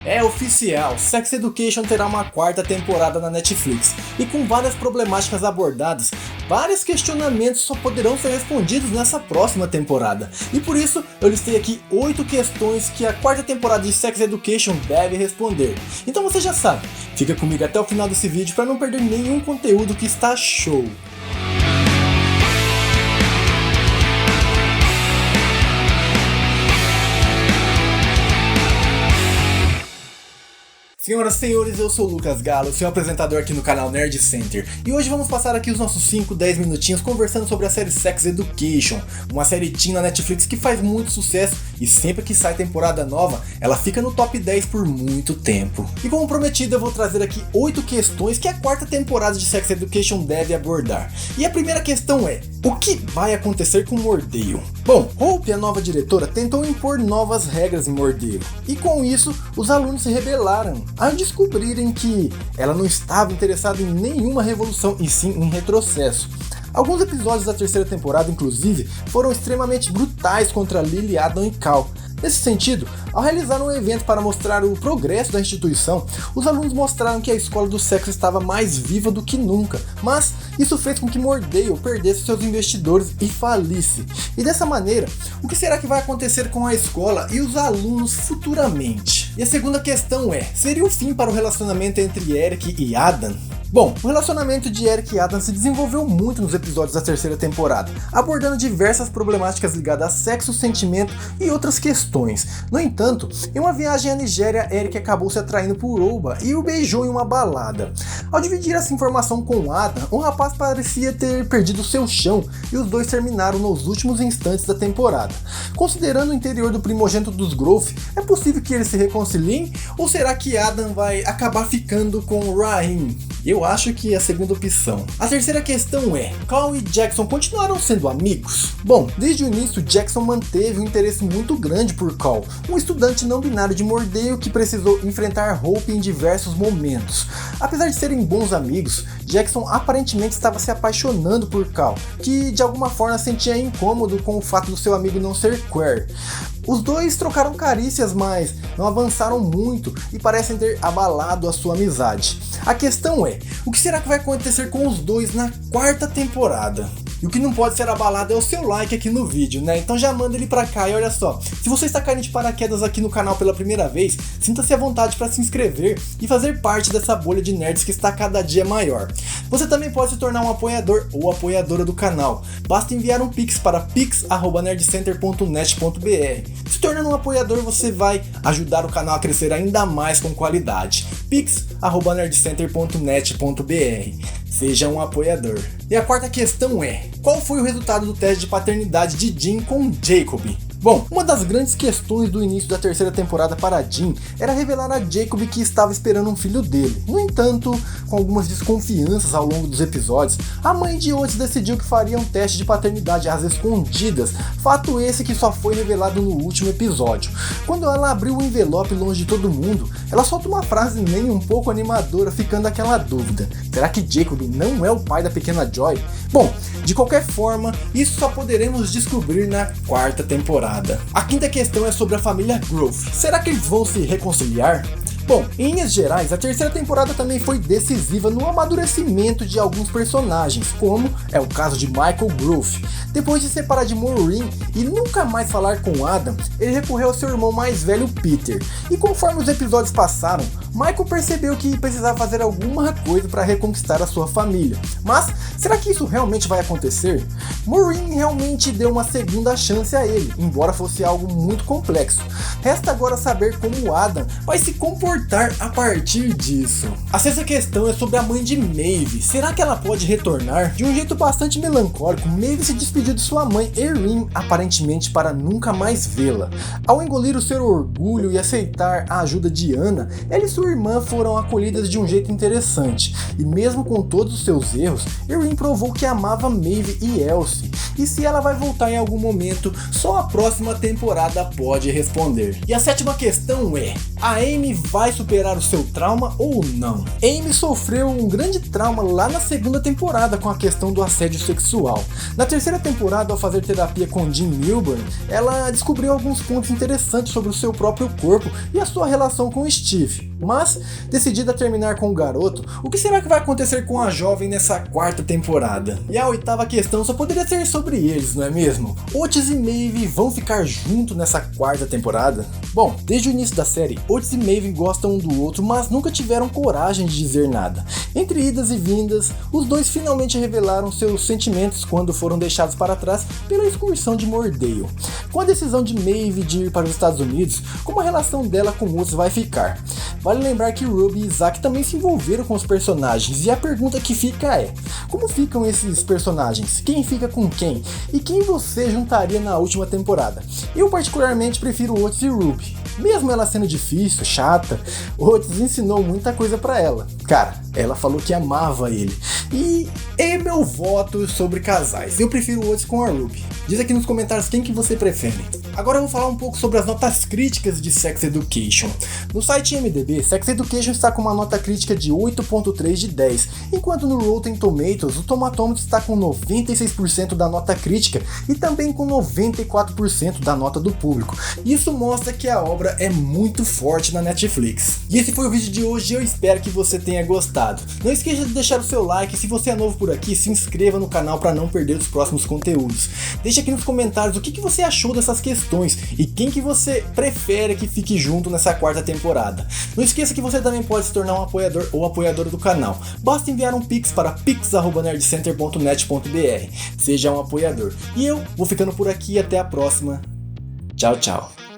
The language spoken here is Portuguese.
É oficial, Sex Education terá uma quarta temporada na Netflix, e com várias problemáticas abordadas, vários questionamentos só poderão ser respondidos nessa próxima temporada. E por isso, eu listei aqui 8 questões que a quarta temporada de Sex Education deve responder. Então você já sabe, fica comigo até o final desse vídeo para não perder nenhum conteúdo que está show. Senhoras e senhores, eu sou o Lucas Galo, seu apresentador aqui no canal Nerd Center, e hoje vamos passar aqui os nossos 5-10 minutinhos conversando sobre a série Sex Education, uma série teen na Netflix que faz muito sucesso e sempre que sai temporada nova, ela fica no top 10 por muito tempo. E como prometido, eu vou trazer aqui 8 questões que a quarta temporada de Sex Education deve abordar. E a primeira questão é: o que vai acontecer com Mordale? Bom, Hope, a nova diretora, tentou impor novas regras em Mordale, e com isso, os alunos se rebelaram ao descobrirem que ela não estava interessada em nenhuma revolução e sim em retrocesso. Alguns episódios da terceira temporada, inclusive, foram extremamente brutais contra Lily, Adam e Cal. Nesse sentido, ao realizar um evento para mostrar o progresso da instituição, os alunos mostraram que a escola do sexo estava mais viva do que nunca, mas isso fez com que Mordale perdesse seus investidores e falisse. E dessa maneira, o que será que vai acontecer com a escola e os alunos futuramente? E a segunda questão é: seria o fim para o relacionamento entre Eric e Adam? Bom, o relacionamento de Eric e Adam se desenvolveu muito nos episódios da terceira temporada, abordando diversas problemáticas ligadas a sexo, sentimento e outras questões. No entanto, em uma viagem à Nigéria, Eric acabou se atraindo por Oba e o beijou em uma balada. Ao dividir essa informação com Adam, o rapaz parecia ter perdido seu chão e os dois terminaram nos últimos instantes da temporada. Considerando o interior do primogênito dos Growth, é possível que eles se reconciliem? Ou será que Adam vai acabar ficando com Raheem? Eu acho que é a segunda opção. A terceira questão é: Cal e Jackson continuaram sendo amigos? Bom, desde o início, Jackson manteve um interesse muito grande por Cal, um estudante não binário de Mordale que precisou enfrentar Hope em diversos momentos. Apesar de serem bons amigos, Jackson aparentemente estava se apaixonando por Cal, que de alguma forma sentia incômodo com o fato do seu amigo não ser queer. Os dois trocaram carícias, mas não avançaram muito e parecem ter abalado a sua amizade. A questão é: o que será que vai acontecer com os dois na quarta temporada? E o que não pode ser abalado é o seu like aqui no vídeo, né? Então já manda ele pra cá. E olha só, se você está caindo de paraquedas aqui no canal pela primeira vez, sinta-se à vontade para se inscrever e fazer parte dessa bolha de nerds que está cada dia maior. Você também pode se tornar um apoiador ou apoiadora do canal. Basta enviar um pix para pix@nerdcenter.net.br. Se tornando um apoiador, você vai ajudar o canal a crescer ainda mais com qualidade. pix@nerdcenter.net.br. Seja um apoiador. E a quarta questão é: qual foi o resultado do teste de paternidade de Dean com Jacob? Bom, uma das grandes questões do início da terceira temporada para Dean era revelar a Jacob que estava esperando um filho dele. No entanto, com algumas desconfianças ao longo dos episódios, a mãe de Otis decidiu que faria um teste de paternidade às escondidas, fato esse que só foi revelado no último episódio. Quando ela abriu o envelope longe de todo mundo, ela solta uma frase nem um pouco animadora, ficando aquela dúvida: será que Jacob não é o pai da pequena Joy? Bom, de qualquer forma, isso só poderemos descobrir na quarta temporada. A quinta questão é sobre a família Growth. Será que eles vão se reconciliar? Bom, em linhas gerais, a terceira temporada também foi decisiva no amadurecimento de alguns personagens, como é o caso de Michael Growth. Depois de se separar de Maureen e nunca mais falar com Adam, ele recorreu ao seu irmão mais velho, Peter. E conforme os episódios passaram, Michael percebeu que precisava fazer alguma coisa para reconquistar a sua família. Mas, será que isso realmente vai acontecer? Maureen realmente deu uma segunda chance a ele, embora fosse algo muito complexo. Resta agora saber como Adam vai se comportar a partir disso. A sexta questão é sobre a mãe de Maeve. Será que ela pode retornar? De um jeito bastante melancólico, Maeve se despediu de sua mãe, Erin, aparentemente para nunca mais vê-la. Ao engolir o seu orgulho e aceitar a ajuda de Anna, ele sua irmã foram acolhidas de um jeito interessante, e mesmo com todos os seus erros, Erin provou que amava Maeve e Elsie, e se ela vai voltar em algum momento, só a próxima temporada pode responder. E a sétima questão é: a Amy vai superar o seu trauma ou não? Amy sofreu um grande trauma lá na segunda temporada com a questão do assédio sexual. Na terceira temporada, ao fazer terapia com Jim Milburn, ela descobriu alguns pontos interessantes sobre o seu próprio corpo e a sua relação com Steve. Mas, decidida a terminar com o garoto, o que será que vai acontecer com a jovem nessa quarta temporada? E a oitava questão só poderia ser sobre eles, não é mesmo? Otis e Maeve vão ficar juntos nessa quarta temporada? Bom, desde o início da série, Otis e Maeve gostam um do outro, mas nunca tiveram coragem de dizer nada. Entre idas e vindas, os dois finalmente revelaram seus sentimentos quando foram deixados para trás pela excursão de Mordale. Com a decisão de Maeve de ir para os Estados Unidos, como a relação dela com Otis vai ficar? Vale lembrar que Ruby e Zack também se envolveram com os personagens, e a pergunta que fica é: como ficam esses personagens? Quem fica com quem? E quem você juntaria na última temporada? Eu particularmente prefiro Otis e Ruby. Mesmo ela sendo difícil, chata, Otis ensinou muita coisa pra ela. Cara, ela falou que amava ele. E é meu voto sobre casais. Eu prefiro o Otis com a Ruby. Diz aqui nos comentários quem que você prefere. Agora eu vou falar um pouco sobre as notas críticas de Sex Education. No site IMDb, Sex Education está com uma nota crítica de 8.3 de 10, enquanto no Rotten Tomatoes, o tomatômetro está com 96% da nota crítica e também com 94% da nota do público. Isso mostra que a obra é muito forte na Netflix. E esse foi o vídeo de hoje, eu espero que você tenha gostado. Não esqueça de deixar o seu like, se você é novo por aqui, se inscreva no canal para não perder os próximos conteúdos. Deixe aqui nos comentários o que você achou dessas questões e quem que você prefere que fique junto nessa quarta temporada. Não esqueça que você também pode se tornar um apoiador ou apoiadora do canal. Basta enviar um pix para pix@nerdcenter.net.br. Seja um apoiador. E eu vou ficando por aqui, até a próxima. Tchau, tchau.